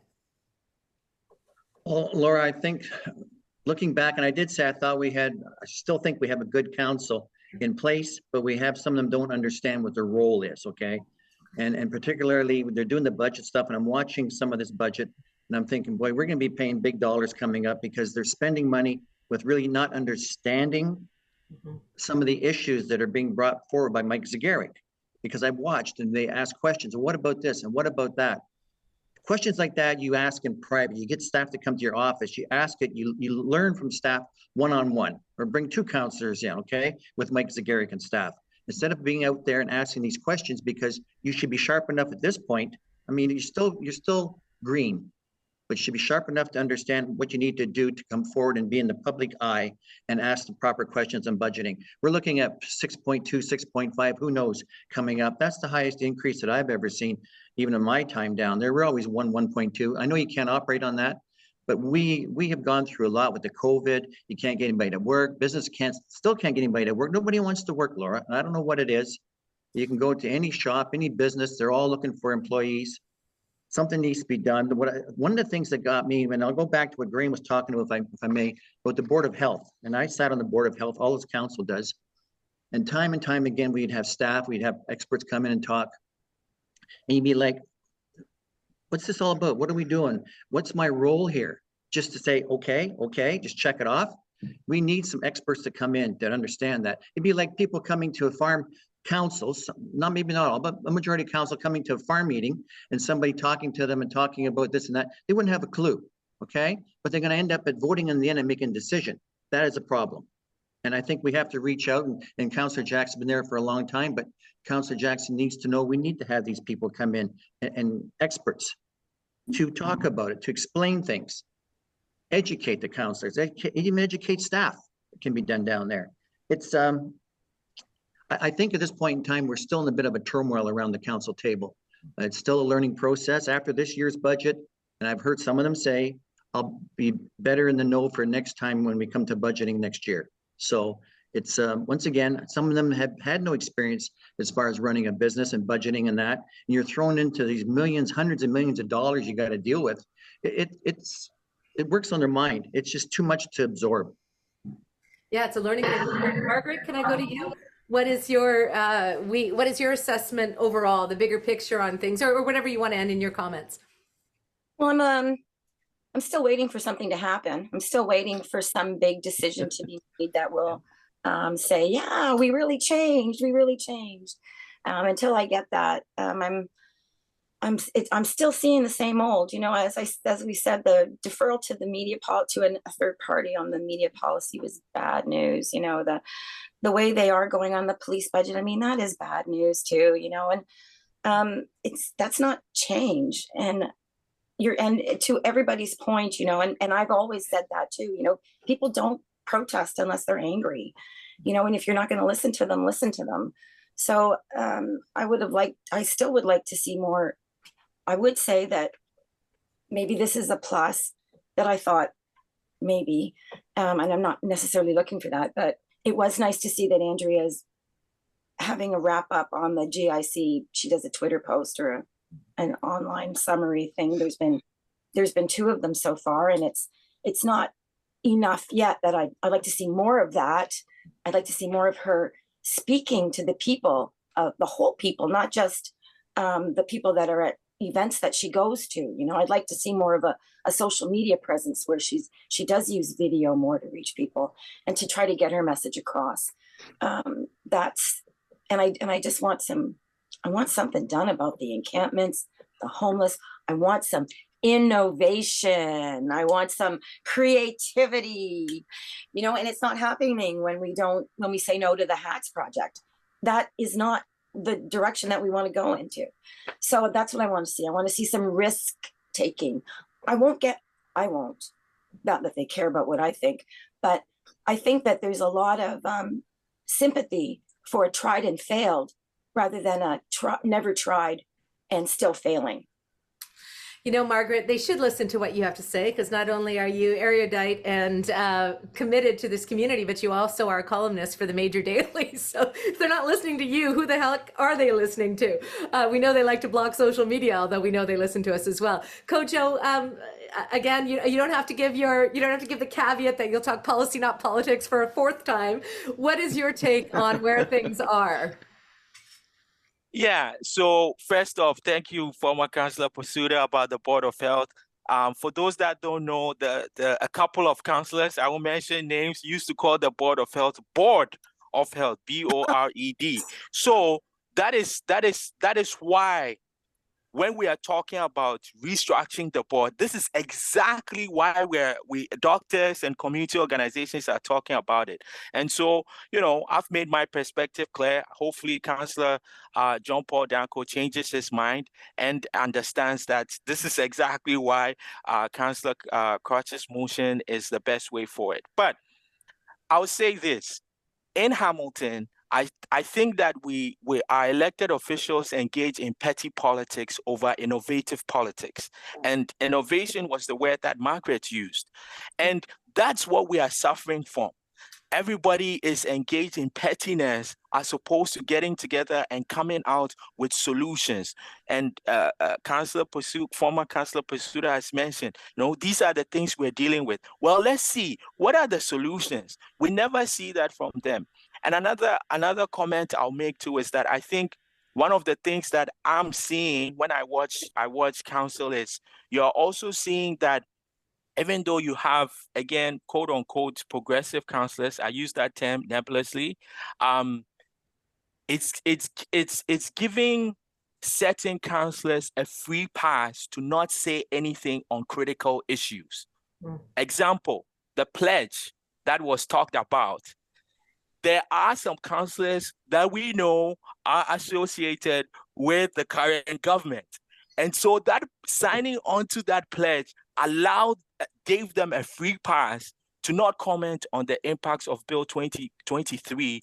Speaker 2: Well, Laura, I think looking back, and I did say, I still think we have a good council in place, but we have some of them don't understand what their role is, okay? And particularly when they're doing the budget stuff, and I'm watching some of this budget, and I'm thinking, boy, we're gonna be paying big dollars coming up because they're spending money with really not understanding some of the issues that are being brought forward by Mike Zagaric. Because I've watched and they ask questions, and what about this, and what about that? Questions like that you ask in private. You get staff to come to your office, you ask it, you learn from staff one-on-one, or bring 2 councillors in, okay, with Mike Zagaric and staff. Instead of being out there and asking these questions, because you should be sharp enough at this point. I mean, you're still green, but you should be sharp enough to understand what you need to do to come forward and be in the public eye and ask the proper questions on budgeting. We're looking at 6.2, 6.5, who knows, coming up. That's the highest increase that I've ever seen, even in my time down there. We're always 1.2. I know you can't operate on that, but we have gone through a lot with the COVID. You can't get anybody to work. Business still can't get anybody to work. Nobody wants to work, Laura. And I don't know what it is. You can go to any shop, any business. They're all looking for employees. Something needs to be done. One of the things that got me, and I'll go back to what Graham was talking about, if I may, about the Board of Health. And I sat on the Board of Health, all this council does. And time again, we'd have staff, we'd have experts come in and talk. And you'd be like, what's this all about? What are we doing? What's my role here? Just to say, okay, just check it off. We need some experts to come in that understand that. It'd be like people coming to a farm council, maybe not all, but a majority of council coming to a farm meeting and somebody talking to them and talking about this and that. They wouldn't have a clue, okay? But they're going to end up at voting in the end and making a decision. That is a problem. And I think we have to reach out, and Councillor Jackson's been there for a long time, but Councillor Jackson needs to know we need to have these people come in and experts to talk about it, to explain things, educate the councillors, even educate staff. It can be done down there. It's, I think at this point in time, we're still in a bit of a turmoil around the council table. It's still a learning process after this year's budget. And I've heard some of them say, I'll be better in the know for next time when we come to budgeting next year. So it's, once again, some of them have had no experience as far as running a business and budgeting and that. And you're thrown into these millions, hundreds of millions of dollars you got to deal with. It works on their mind. It's just too much to absorb.
Speaker 1: Yeah, it's a learning curve. Margaret, can I go to you? What is your what is your assessment overall, the bigger picture on things, or whatever you want to end in your comments?
Speaker 5: Well, I'm still waiting for something to happen. I'm still waiting for some big decision to be made that will say, yeah, we really changed. We really changed. Until I get that, I'm still seeing the same old. You know, as we said, the deferral to the media to a third party on the media policy was bad news. You know, the way they are going on the police budget, I mean, that is bad news too, you know, and that's not change. And to everybody's point, you know, and I've always said that too, you know, people don't protest unless they're angry, you know, and if you're not going to listen to them, listen to them. So I still would like to see more. I would say that maybe this is a plus that I thought maybe, and I'm not necessarily looking for that, but it was nice to see that Andrea's having a wrap up on the GIC. She does a Twitter post or an online summary thing. There's been 2 of them so far, and it's not enough yet. That I'd like to see more of that. I'd like to see more of her speaking to the people, the whole people, not just the people that are at events that she goes to. You know, I'd like to see more of a social media presence where she does use video more to reach people and to try to get her message across. I just want something done about the encampments, the homeless. I want some innovation. I want some creativity, you know, and it's not happening when we say no to the Hats Project. That is not the direction that we want to go into. So that's what I want to see. I want to see some risk taking. I won't, not that they care about what I think, but I think that there's a lot of sympathy for a tried and failed rather than a never tried and still failing.
Speaker 1: You know, Margaret, they should listen to what you have to say, because not only are you erudite and committed to this community, but you also are a columnist for the major dailies. So if they're not listening to you, who the heck are they listening to? We know they like to block social media, although we know they listen to us as well. Kojo, again, you don't have to give the caveat that you'll talk policy, not politics, for a fourth time. What is your take on where things are?
Speaker 3: Yeah, so first off, thank you, former Councillor Pasuda, about the Board of Health. For those that don't know, a couple of councillors, I won't mention names, used to call the Board of Health Board of Health, BORED. So that is why when we are talking about restructuring the board, this is exactly why we doctors and community organizations are talking about it. And so, I've made my perspective clear. Hopefully, Councillor John Paul Danko changes his mind and understands that this is exactly why Councillor Crutch's motion is the best way for it. But I'll say this: in Hamilton, I think that our elected officials engage in petty politics over innovative politics. And innovation was the word that Margaret used. And that's what we are suffering from. Everybody is engaged in pettiness as opposed to getting together and coming out with solutions. And former Councillor Pasuda has mentioned, these are the things we're dealing with. Well, let's see, what are the solutions? We never see that from them. And another comment I'll make too is that I think one of the things that I'm seeing when I watch council is you're also seeing that even though you have, again, quote unquote, progressive councillors, I use that term nebulously, it's giving certain councillors a free pass to not say anything on critical issues. Example, the pledge that was talked about. There are some councillors that we know are associated with the current government. And so that signing onto that pledge gave them a free pass to not comment on the impacts of Bill 2023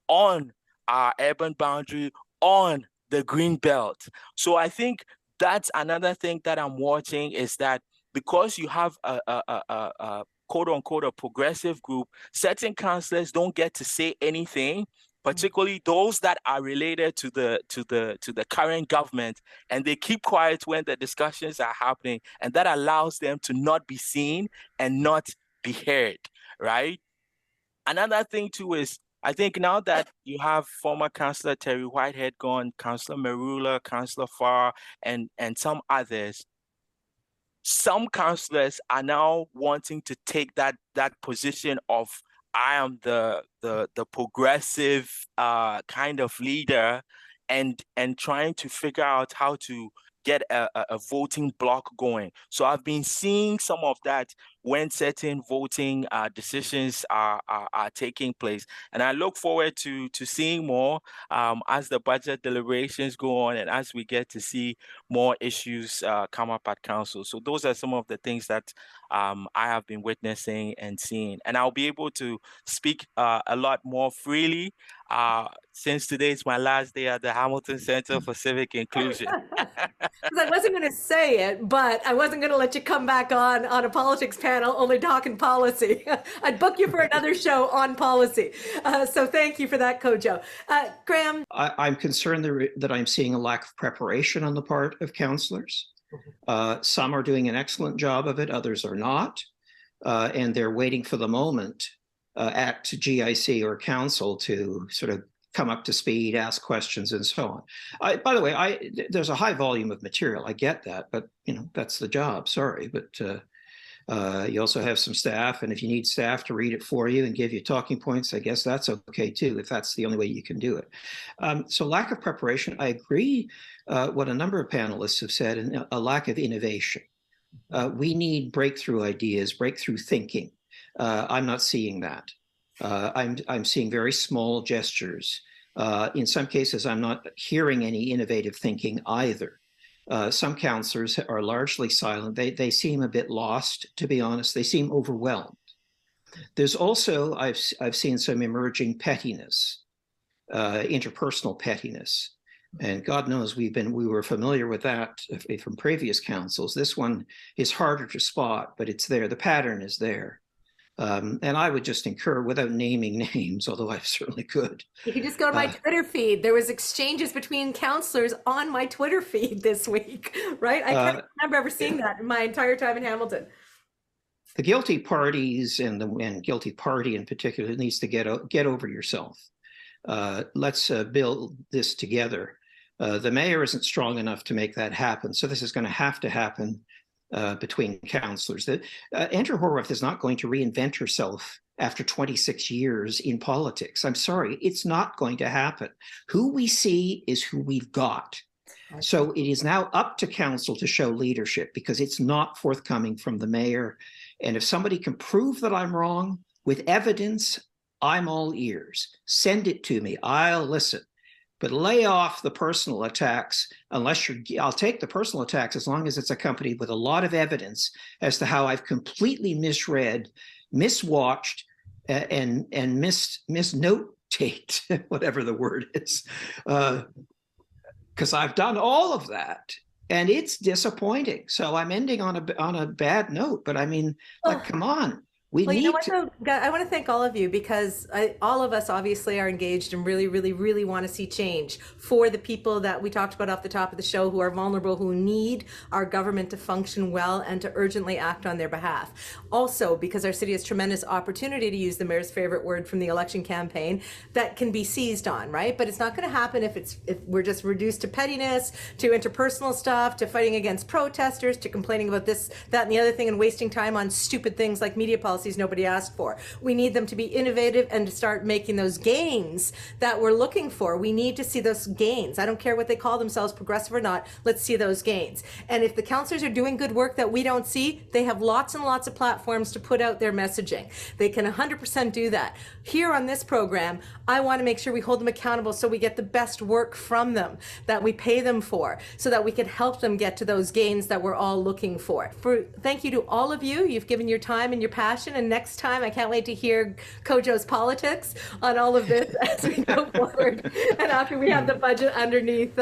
Speaker 3: on our urban boundary, on the green belt. So I think that's another thing that I'm watching, is that because you have a quote unquote a progressive group, certain councillors don't get to say anything, particularly those that are related to the current government, and they keep quiet when the discussions are happening, and that allows them to not be seen and not be heard, right? Another thing too is, I think now that you have former Councillor Terry Whitehead gone, Councillor Merula, Councillor Farr, and some others, some councillors are now wanting to take that position of, I am the progressive kind of leader, and trying to figure out how to get a voting block going. So I've been seeing some of that when certain voting decisions are taking place. And I look forward to seeing more as the budget deliberations go on and as we get to see more issues come up at council. So those are some of the things that I have been witnessing and seeing. And I'll be able to speak a lot more freely since today is my last day at the Hamilton Center for Civic Inclusion.
Speaker 1: I wasn't going to say it, but I wasn't going to let you come back on a politics panel only talking policy. I'd book you for another show on policy. So thank you for that, Kojo. Graham?
Speaker 4: I'm concerned that I'm seeing a lack of preparation on the part of councillors. Some are doing an excellent job of it, others are not. And they're waiting for the moment at GIC or council to sort of come up to speed, ask questions, and so on. By the way, there's a high volume of material. I get that, but that's the job. Sorry, but you also have some staff, and if you need staff to read it for you and give you talking points, I guess that's okay too, if that's the only way you can do it. So lack of preparation. I agree what a number of panelists have said, and a lack of innovation. We need breakthrough ideas, breakthrough thinking. I'm not seeing that. I'm seeing very small gestures In some cases, I'm not hearing any innovative thinking either. Some councillors are largely silent. They seem a bit lost, to be honest. They seem overwhelmed. There's also, I've seen some emerging pettiness, interpersonal pettiness. And God knows we were familiar with that from previous councils. This one is harder to spot, but it's there. The pattern is there. And I would just incur, without naming names, although I certainly could.
Speaker 1: You can just go to my Twitter feed. There was exchanges between councillors on my Twitter feed this week, right? I can't remember ever seeing that in my entire time in Hamilton.
Speaker 4: The guilty parties and the guilty party in particular needs to get over yourself. Let's build this together. The mayor isn't strong enough to make that happen, so this is going to happen between councillors. Andrea Horwath is not going to reinvent herself after 26 years in politics. I'm sorry, it's not going to happen. Who we see is who we've got. So it is now up to council to show leadership, because it's not forthcoming from the mayor. And if somebody can prove that I'm wrong with evidence, I'm all ears. Send it to me. I'll listen. But lay off the personal attacks, I'll take the personal attacks as long as it's accompanied with a lot of evidence as to how I've completely misread, miswatched, and misnotate, whatever the word is. Because I've done all of that, and it's disappointing. So I'm ending on a bad note, but I mean, like, come on. We need
Speaker 1: you know what, though? I want to thank all of you, because all of us obviously are engaged and really, really, really want to see change for the people that we talked about off the top of the show, who are vulnerable, who need our government to function well and to urgently act on their behalf. Also, because our city has tremendous opportunity, to use the mayor's favorite word from the election campaign, that can be seized on, right? But it's not going to happen if we're just reduced to pettiness, to interpersonal stuff, to fighting against protesters, to complaining about this, that, and the other thing, and wasting time on stupid things like media policies nobody asked for. We need them to be innovative and to start making those gains that we're looking for. We need to see those gains. I don't care what they call themselves, progressive or not, let's see those gains. And if the councillors are doing good work that we don't see, they have lots and lots of platforms to put out their messaging. They can 100% do that. Here on this program, I want to make sure we hold them accountable so we get the best work from them, that we pay them for, so that we can help them get to those gains that we're all looking for. Thank you to all of you. You've given your time and your passion. And next time, I can't wait to hear Kojo's politics on all of this as we go forward. And after we have the budget underneath,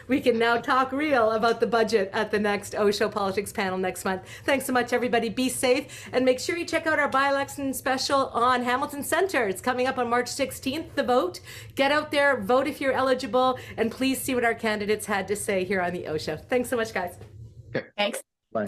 Speaker 1: we can now talk real about the budget at the next OShow Politics Panel next month. Thanks so much, everybody. Be safe, and make sure you check out our by-election special on Hamilton Centre. It's coming up on March 16th, the vote. Get out there, vote if you're eligible, and please see what our candidates had to say here on the OShow. Thanks so much, guys.
Speaker 5: Thanks.
Speaker 2: Bye.